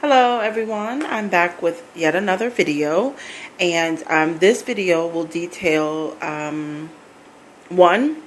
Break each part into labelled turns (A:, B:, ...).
A: Hello everyone, I'm back with yet another video, and this video will detail one,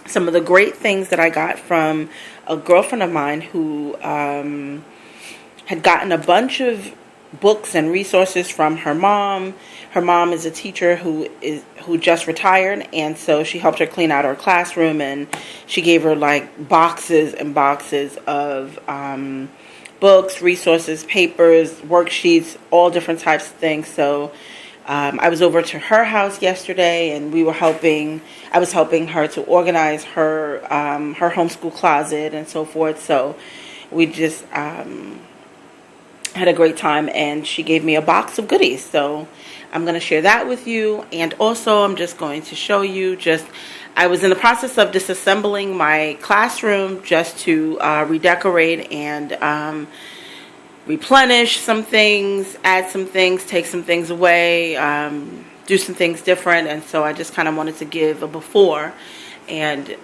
A: some of the great things that I got from a girlfriend of mine who had gotten a bunch of books and resources from her mom. Her mom is a teacher who just retired, and so she helped her clean out her classroom, and she gave her like boxes and boxes of books, resources, papers, worksheets, all different types of things. So I was over to her house yesterday, and I was helping her to organize her homeschool closet and so forth. So we just had a great time, and she gave me a box of goodies. So I'm going to share that with you, and also I'm just going to show you I was in the process of disassembling my classroom just to redecorate and replenish some things, add some things, take some things away, do some things different. And so I just kind of wanted to give a before. And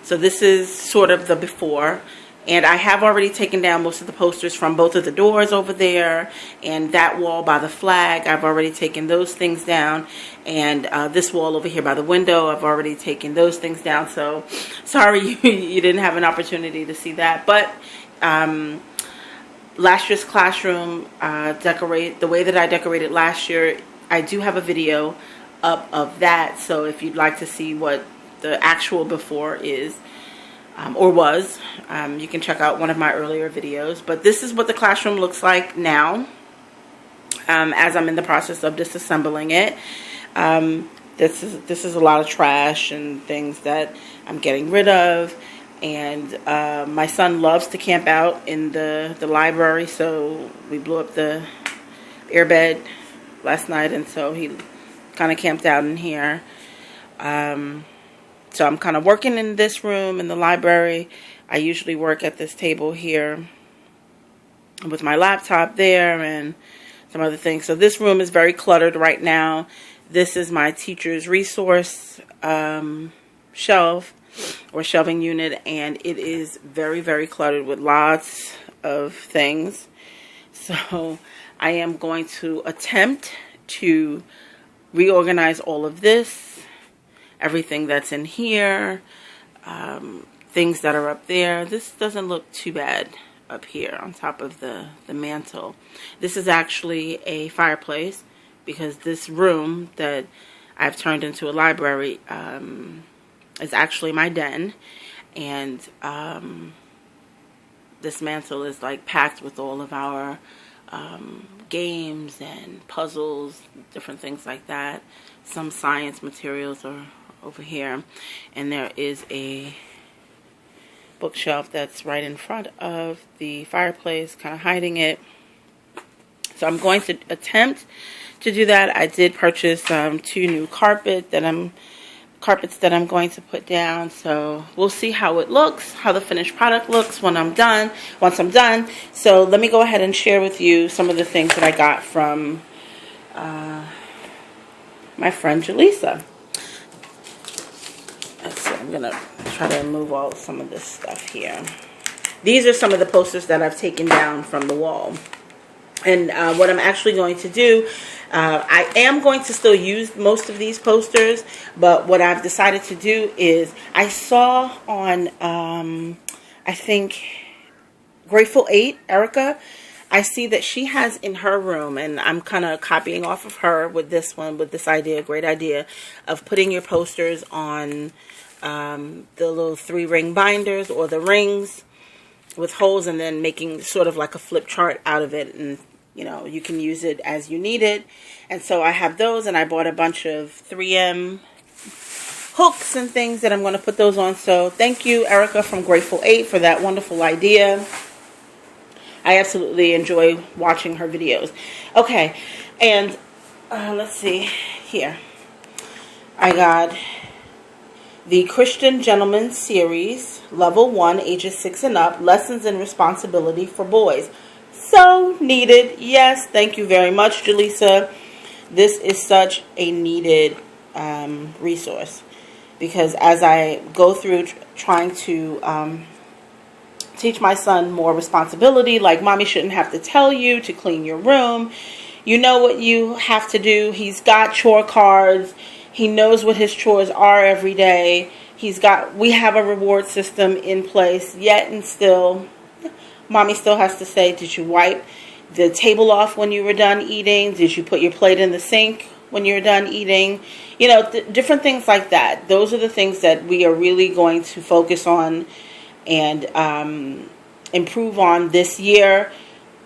A: so this is sort of the before. And I have already taken down most of the posters from both of the doors over there and that wall by the flag. I've already taken those things down. And this wall over here by the window, I've already taken those things down. So sorry you didn't have an opportunity to see that. But last year's classroom, the way that I decorated last year, I do have a video up of that. So if you'd like to see what the actual before is, or was, you can check out one of my earlier videos. But this is what the classroom looks like now, as I'm in the process of disassembling it. This is a lot of trash and things that I'm getting rid of. And my son loves to camp out in the library, so we blew up the airbed last night, and so he kind of camped out in here. So I'm kind of working in this room in the library. I usually work at this table here with my laptop there and some other things. So this room is very cluttered right now. This is my teacher's resource shelf or shelving unit, and it is very, very cluttered with lots of things. So I am going to attempt to reorganize all of this. Everything that's in here, things that are up there. This doesn't look too bad up here on top of the mantle. This is actually a fireplace because this room that I've turned into a library is actually my den. And this mantle is like packed with all of our games and puzzles, different things like that. Some science materials are over here, and there is a bookshelf that's right in front of the fireplace, kind of hiding it. So I'm going to attempt to do that. I did purchase 2 new carpets that I'm going to put down. So we'll see how it looks, how the finished product looks once I'm done. So let me go ahead and share with you some of the things that I got from my friend Jaleesa. So I'm going to try to remove some of this stuff here. These are some of the posters that I've taken down from the wall. And what I'm actually going to do, I am going to still use most of these posters, but what I've decided to do is I saw on, I think, Grateful 8, Erica, I see that she has in her room, and I'm kind of copying off of her with this one, with this idea, great idea, of putting your posters on the little 3-ring binders or the rings with holes, and then making sort of like a flip chart out of it, and you can use it as you need it. And so I have those, and I bought a bunch of 3M hooks and things that I'm going to put those on. So thank you, Erica from Grateful 8, for that wonderful idea. I absolutely enjoy watching her videos. Okay, and let's see here. I got the Christian Gentleman Series, Level 1, ages 6 and up, Lessons in Responsibility for Boys. So needed. Yes, thank you very much, Jaleesa. This is such a needed resource, because as I go through trying to teach my son more responsibility. Like, mommy shouldn't have to tell you to clean your room. You know what you have to do. He's got chore cards. He knows what his chores are every day. We have a reward system in place, yet and still, mommy still has to say, did you wipe the table off when you were done eating? Did you put your plate in the sink when you're done eating? You know, different things like that. Those are the things that we are really going to focus on and improve on this year.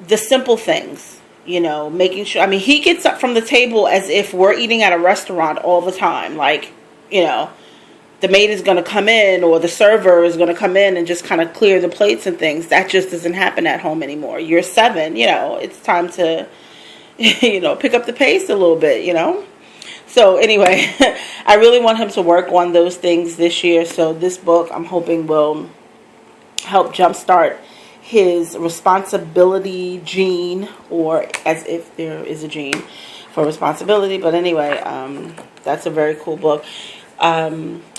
A: The simple things, you know, making sure. I mean, he gets up from the table as if we're eating at a restaurant all the time. Like, you know, the maid is going to come in or the server is going to come in and just kind of clear the plates and things. That just doesn't happen at home anymore. You're 7, you know, it's time to, you know, pick up the pace a little bit, you know. So anyway, I really want him to work on those things this year. So this book, I'm hoping, will help jumpstart his responsibility gene, or as if there is a gene for responsibility. But anyway, that's a very cool book.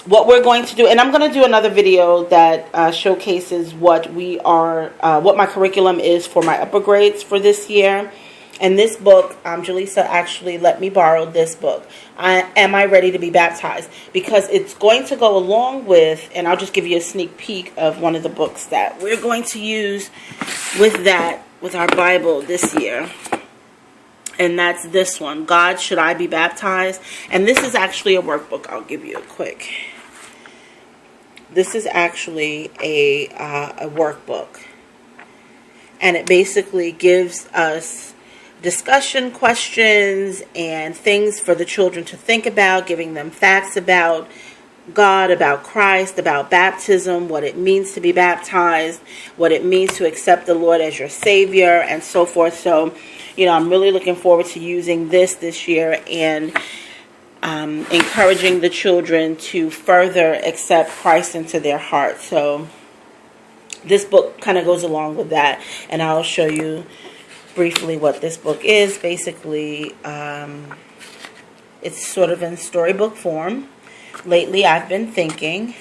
A: What we're going to do, and I'm going to do another video that showcases what my curriculum is for my upper grades for this year. And this book, Jaleesa actually let me borrow this book. Am I Ready to Be Baptized? Because it's going to go along with, and I'll just give you a sneak peek of one of the books that we're going to use with our Bible this year. And that's this one, God, Should I Be Baptized? And this is actually a workbook. I'll give you a quick. This is actually a workbook. And it basically gives us discussion questions and things for the children to think about, giving them facts about God, about Christ, about baptism, what it means to be baptized, what it means to accept the Lord as your Savior, and so forth. So, you know, I'm really looking forward to using this year and encouraging the children to further accept Christ into their heart. So this book kind of goes along with that, and I'll show you briefly what this book is. Basically, it's sort of in storybook form. Lately, I've been thinking,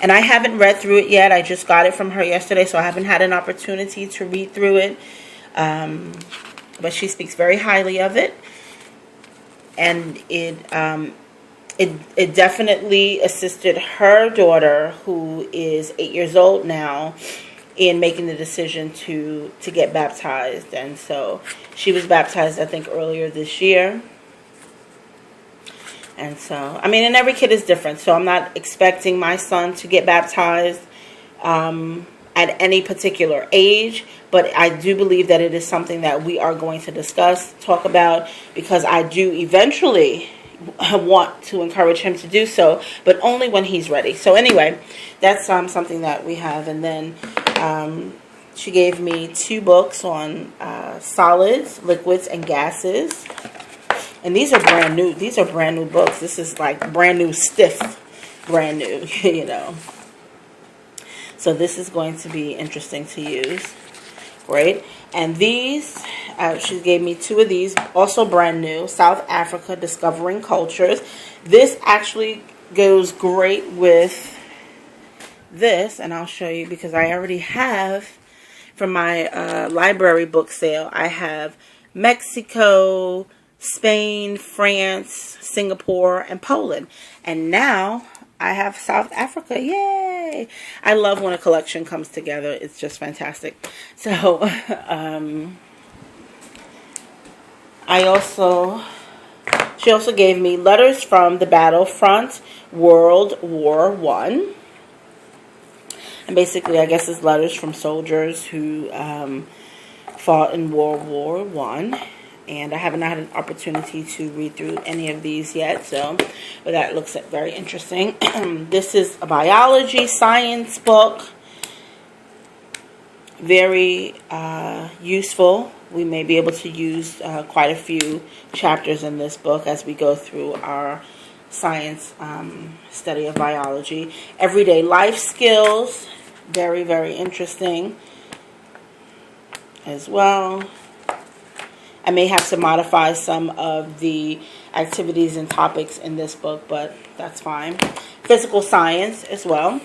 A: and I haven't read through it yet. I just got it from her yesterday, so I haven't had an opportunity to read through it. But she speaks very highly of it, and it definitely assisted her daughter, who is 8 years old now, in making the decision to get baptized. And so she was baptized, I think, earlier this year. And so, I mean, and every kid is different. So I'm not expecting my son to get baptized at any particular age. But I do believe that it is something that we are going to discuss, talk about, because I do eventually want to encourage him to do so, but only when he's ready. So anyway, that's something that we have. And then she gave me 2 books on solids, liquids, and gases. And these are brand new. These are brand new books. This is like brand new, stiff, brand new, you know. So this is going to be interesting to use. Great. And these, she gave me 2 of these, also brand new, South Africa, Discovering Cultures. This actually goes great with this, and I'll show you because I already have, from my library book sale, I have Mexico, Spain, France, Singapore, and Poland. And now I have South Africa. Yay! I love when a collection comes together. It's just fantastic. So, she also gave me Letters from the Battlefront, World War I. And basically, I guess it's letters from soldiers who fought in World War I. And I haven't had an opportunity to read through any of these yet, but that looks very interesting. This is a biology, science book. Very useful. We may be able to use quite a few chapters in this book as we go through our science study of biology. Everyday life skills. Very, very interesting as well. I may have to modify some of the activities and topics in this book, but that's fine. Physical science as well.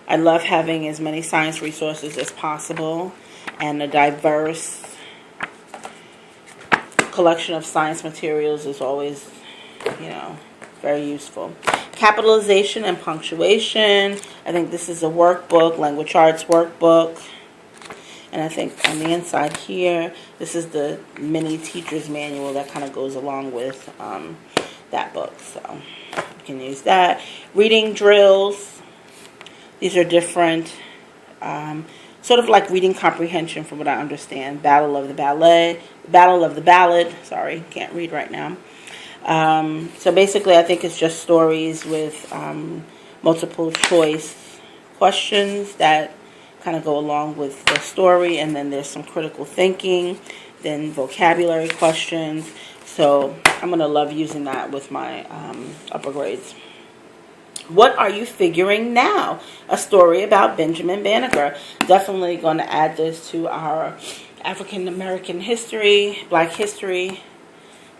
A: I love having as many science resources as possible, and a diverse collection of science materials is always, very useful. Capitalization and punctuation. I think this is a workbook, language arts workbook. And I think on the inside here, this is the mini teacher's manual that kind of goes along with that book. So you can use that. Reading drills. These are different, sort of like reading comprehension from what I understand. Battle of the Ballad. Sorry, can't read right now. So basically, I think it's just stories with multiple choice questions that kind of go along with the story, and then there's some critical thinking, then vocabulary questions. So I'm going to love using that with my upper grades. What are you figuring now? A story about Benjamin Banneker. Definitely going to add this to our African American history, Black history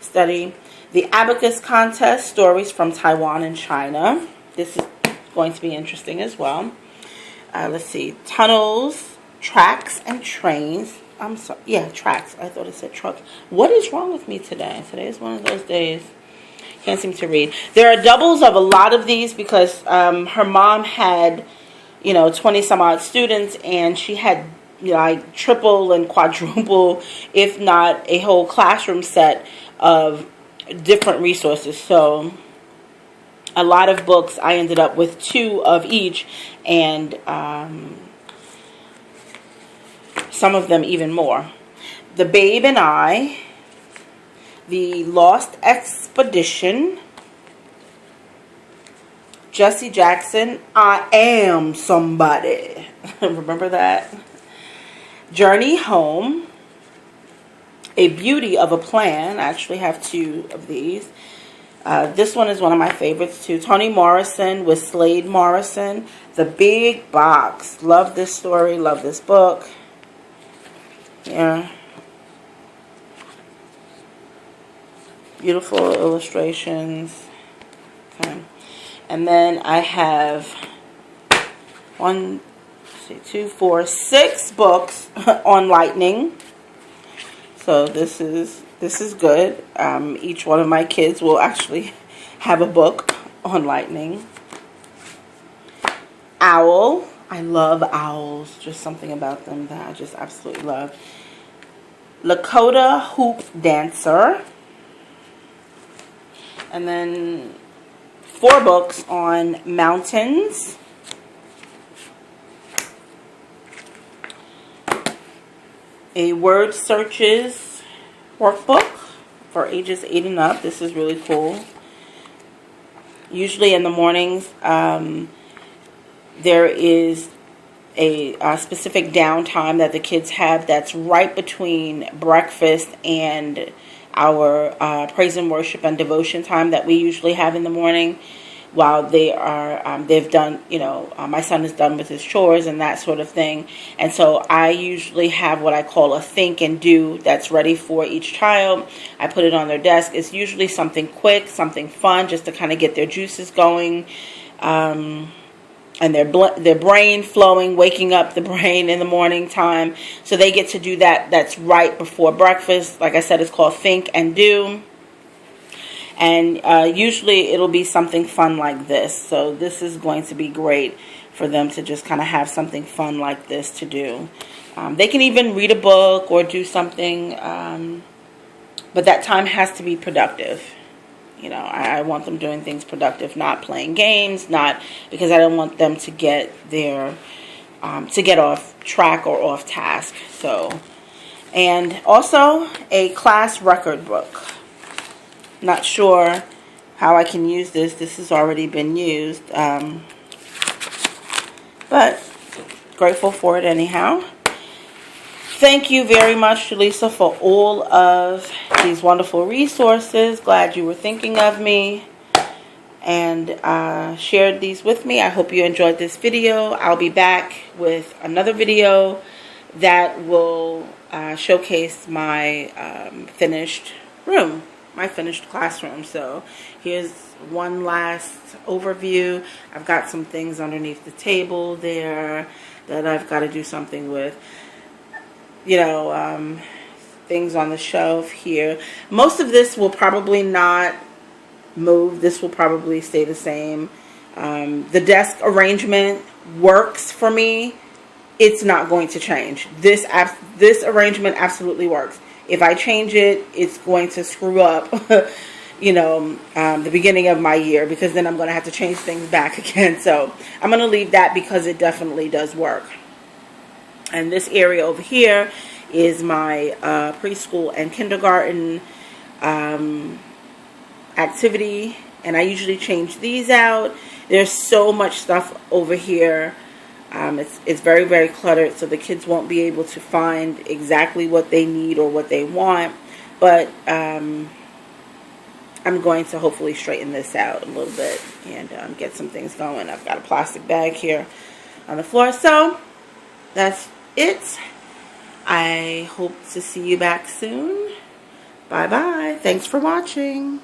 A: study. The Abacus Contest, stories from Taiwan and China. This is going to be interesting as well. Let's see. Tunnels, tracks, and trains. I'm sorry. Yeah, tracks. I thought it said trucks. What is wrong with me today? Today is one of those days. Can't seem to read. There are doubles of a lot of these because her mom had, 20 some odd students, and she had, like triple and quadruple, if not a whole classroom set of different resources. So a lot of books, I ended up with 2 of each, and some of them even more. The Babe and I, The Lost Expedition, Jesse Jackson, I Am Somebody. Remember that? Journey Home, A Beauty of a Plan. I actually have 2 of these. This one is one of my favorites too. Toni Morrison with Slade Morrison. The Big Box. Love this story. Love this book. Yeah. Beautiful illustrations. Okay. And then I have 6 books on lightning. So this is good. Each one of my kids will actually have a book on lightning. Owl. I love owls. Just something about them that I just absolutely love. Lakota Hoop Dancer. And then 4 books on mountains. A word searches workbook for ages 8 and up. This is really cool. Usually in the mornings, there is a specific downtime that the kids have that's right between breakfast and our praise and worship and devotion time that we usually have in the morning, while they've done, my son is done with his chores and that sort of thing. And so I usually have what I call a think and do that's ready for each child. I put it on their desk. It's usually something quick, something fun, just to kind of get their juices going, and their brain flowing, waking up the brain in the morning time. So they get to do that. That's right before breakfast. Like I said, it's called think and do. And usually it'll be something fun like this. So this is going to be great for them to just kind of have something fun like this to do. They can even read a book or do something, but that time has to be productive. I want them doing things productive, not playing games, not because I don't want them to get to get off track or off task. So, and also a class record book. Not sure how I can use this. This has already been used, but grateful for it anyhow. Thank you very much, Lisa, for all of these wonderful resources. Glad you were thinking of me and shared these with me. I hope you enjoyed this video. I'll be back with another video that will showcase my finished room, my finished classroom. So here's one last overview. I've got some things underneath the table there that I've got to do something with. Things on the shelf here. Most of this will probably not move. This will probably stay the same. The desk arrangement works for me. It's not going to change. This arrangement absolutely works. If I change it, it's going to screw up, the beginning of my year, because then I'm going to have to change things back again. So I'm going to leave that because it definitely does work. And this area over here is my preschool and kindergarten activity, and I usually change these out. There's so much stuff over here. It's very, very cluttered, so the kids won't be able to find exactly what they need or what they want. But I'm going to hopefully straighten this out a little bit and get some things going. I've got a plastic bag here on the floor. So that's it. I hope to see you back soon. Bye-bye. Thanks for watching.